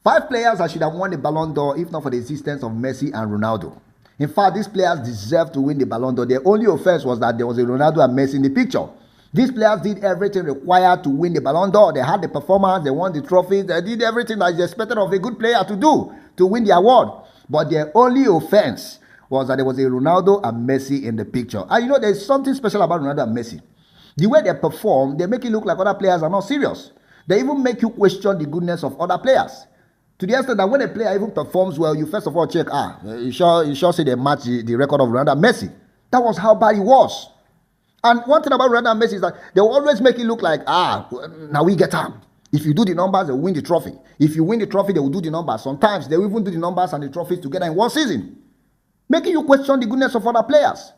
5 players that should have won the Ballon d'Or if not for the existence of Messi and Ronaldo. In fact, these players deserve to win the Ballon d'Or. Their only offense was that there was a Ronaldo and Messi in the picture. These players did everything required to win the Ballon d'Or. They had the performance, they won the trophies, they did everything that is expected of a good player to do to win the award. But their only offense was that there was a Ronaldo and Messi in the picture. And you know, there's something special about Ronaldo and Messi. The way they perform, they make it look like other players are not serious. They even make you question the goodness of other players. To the extent that when a player even performs well, you first of all check, you sure say they match the record of Ronaldo and Messi. That was how bad he was. And one thing about Ronaldo and Messi is that they will always make it look like, now we get time. If you do the numbers, they will win the trophy. If you win the trophy, they will do the numbers. Sometimes they will even do the numbers and the trophies together in one season, making you question the goodness of other players.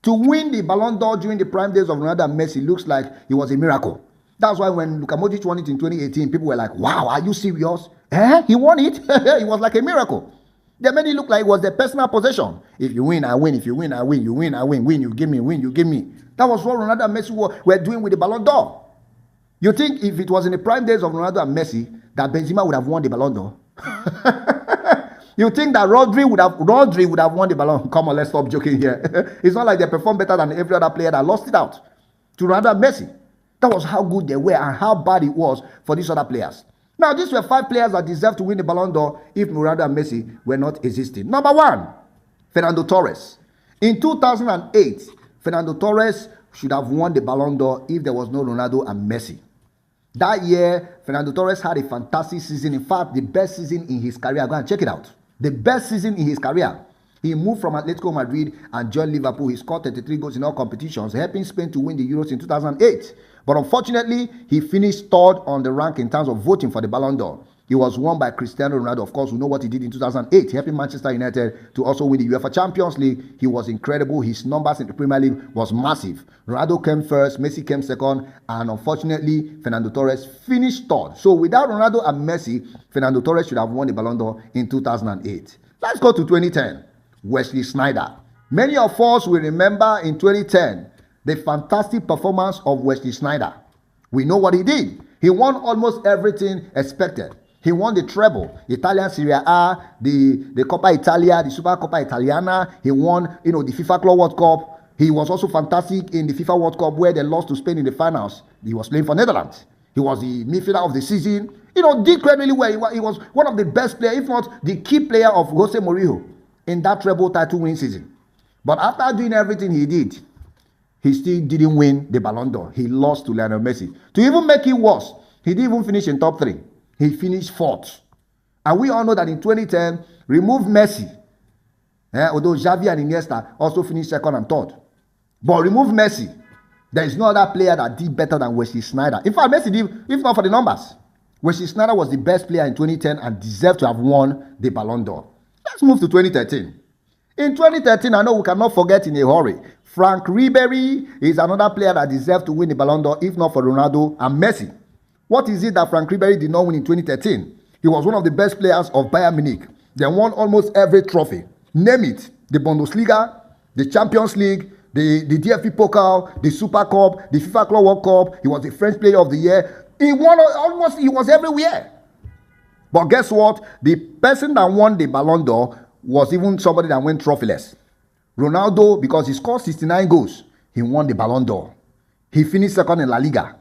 To win the Ballon d'Or during the prime days of Ronaldo and Messi looks like it was a miracle. That's why when Luka Modric won it in 2018, people were like, wow, are you serious? He won it? It was like a miracle. They made it look like it was their personal possession. If you win, I win. If you win, I win. You win, I win. Win, you give me. Win, you give me. That was what Ronaldo and Messi were doing with the Ballon d'Or. You think if it was in the prime days of Ronaldo and Messi that Benzema would have won the Ballon d'Or? You think that Rodri would have won the Ballon? Come on, let's stop joking here. It's not like they performed better than every other player that lost it out to Ronaldo and Messi. That was how good they were and how bad it was for these other players. Now, these were 5 players that deserved to win the Ballon d'Or if Ronaldo and Messi were not existing. Number 1, Fernando Torres. In 2008, Fernando Torres should have won the Ballon d'Or if there was no Ronaldo and Messi. That year, Fernando Torres had a fantastic season. In fact, the best season in his career. Go and check it out. The best season in his career. He moved from Atletico Madrid and joined Liverpool. He scored 33 goals in all competitions, helping Spain to win the Euros in 2008. But unfortunately, he finished 3rd on the rank in terms of voting for the Ballon d'Or. He was won by Cristiano Ronaldo. Of course, we know what he did in 2008, helping Manchester United to also win the UEFA Champions League. He was incredible. His numbers in the Premier League was massive. Ronaldo came first, Messi came second, and unfortunately, Fernando Torres finished 3rd. So without Ronaldo and Messi, Fernando Torres should have won the Ballon d'Or in 2008. Let's go to 2010. Wesley Sneijder. Many of us will remember in 2010 the fantastic performance of Wesley Sneijder. We know what he did. He won almost everything expected. He won the treble, Italian Serie A, the Coppa Italia, the Super Coppa Italiana. He won, the FIFA Club World Cup. He was also fantastic in the FIFA World Cup where they lost to Spain in the finals. He was playing for Netherlands. He was the midfielder of the season. Did quite really well. He was one of the best players, if not the key player of Jose Mourinho in that treble title winning season. But after doing everything he did, he still didn't win the Ballon d'Or. He lost to Lionel Messi. To even make it worse, he didn't even finish in top 3. He finished 4th. And we all know that in 2010, remove Messi. Although Xavi and Iniesta also finished 2nd and 3rd. But remove Messi. There is no other player that did better than Wesley Sneijder. In fact, Messi did, if not for the numbers. Wesley Sneijder was the best player in 2010 and deserved to have won the Ballon d'Or. Let's move to 2013. In 2013, I know we cannot forget in a hurry. Frank Ribery is another player that deserved to win the Ballon d'Or if not for Ronaldo and Messi. What is it that Frank Ribery did not win in 2013? He was one of the best players of Bayern Munich. They won almost every trophy. Name it. The Bundesliga, the Champions League, the DFB Pokal, the Super Cup, the FIFA Club World Cup. He was the French Player of the Year. He was everywhere. But guess what? The person that won the Ballon d'Or was even somebody that went trophyless. Ronaldo, because he scored 69 goals, he won the Ballon d'Or. He finished 2nd in La Liga.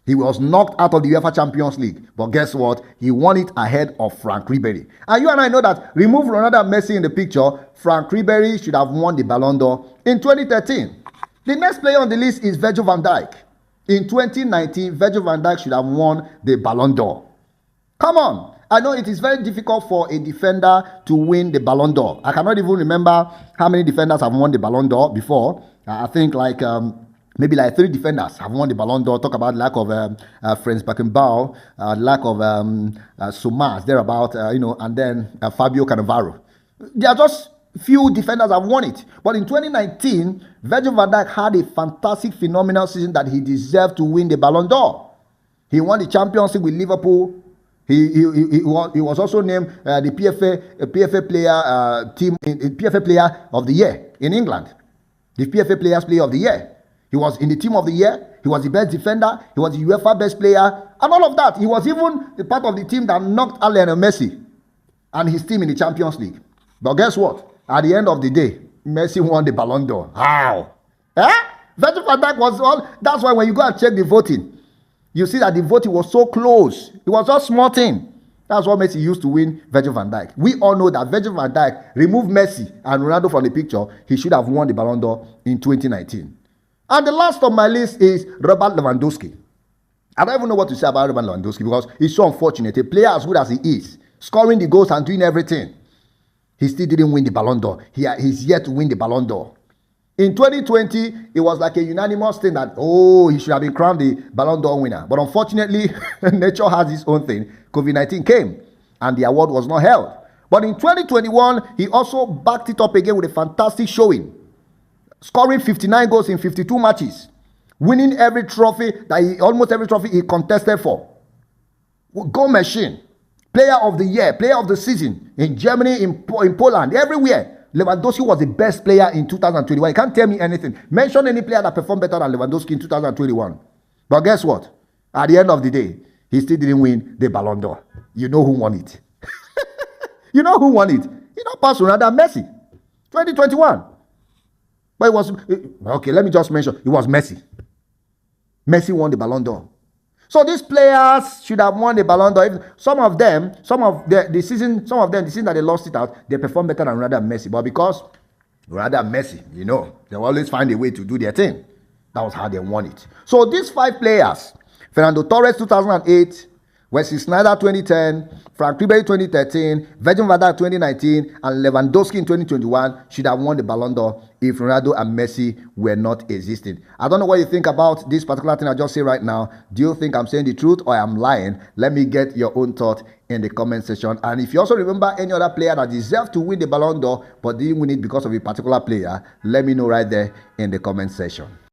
He was knocked out of the UEFA Champions League. But guess what? He won it ahead of Frank Ribery. And you and I know that remove Ronaldo and Messi in the picture, Frank Ribery should have won the Ballon d'Or in 2013. The next player on the list is Virgil van Dijk. In 2019, Virgil van Dijk should have won the Ballon d'Or. Come on. I know it is very difficult for a defender to win the Ballon d'Or. I cannot even remember how many defenders have won the Ballon d'Or before. I think maybe 3 defenders have won the Ballon d'Or. Talk about lack of Franz Beckenbauer, lack of Somas, thereabout, and then Fabio Cannavaro. There are just few defenders have won it. But in 2019, Virgil van Dijk had a fantastic, phenomenal season that he deserved to win the Ballon d'Or. He won the Champions League with Liverpool. He was also named the PFA Player of the Year in England. The PFA Players Player of the Year. He was in the Team of the Year. He was the best defender. He was the UEFA Best Player. And all of that. He was even the part of the team that knocked out Lionel Messi and his team in the Champions League. But guess what? At the end of the day, Messi won the Ballon d'Or. How? Virgil van Dijk was all. That's why when you go and check the voting, you see that the voting was so close. It was just small thing. That's what Messi used to win Virgil van Dijk. We all know that Virgil van Dijk removed Messi and Ronaldo from the picture. He should have won the Ballon d'Or in 2019. And the last on my list is Robert Lewandowski. I don't even know what to say about Robert Lewandowski because he's so unfortunate. A player as good as he is, scoring the goals and doing everything, he still didn't win the Ballon d'Or. He's yet to win the Ballon d'Or. In 2020, it was like a unanimous thing that, he should have been crowned the Ballon d'Or winner. But unfortunately, nature has its own thing. COVID-19 came and the award was not held. But in 2021, he also backed it up again with a fantastic showing, scoring 59 goals in 52 matches, winning almost every trophy he contested for. Goal machine, player of the year, player of the season in Germany, in Poland, everywhere. Lewandowski was the best player in 2021. You can't tell me anything. Mention any player that performed better than Lewandowski in 2021. But guess what? At the end of the day, he still didn't win the Ballon d'Or. You know who won it? You know who won it? Past Ronaldo and Messi. 2021. But it was, okay, let me just mention, it was Messi. Messi won the Ballon d'Or. So these players should have won the Ballon d'Or. Some of them, the season that they lost it out, they performed better than Ronaldo and Messi. But because Ronaldo and Messi, they always find a way to do their thing. That was how they won it. So these 5 players, Fernando Torres 2008, Wesley Sneijder 2010, Frank Ribery 2013, Virgil van Dijk 2019, and Lewandowski in 2021 should have won the Ballon d'Or if Ronaldo and Messi were not existing. I don't know what you think about this particular thing I just say right now. Do you think I'm saying the truth or I'm lying? Let me get your own thought in the comment section. And if you also remember any other player that deserved to win the Ballon d'Or but didn't win it because of a particular player, let me know right there in the comment section.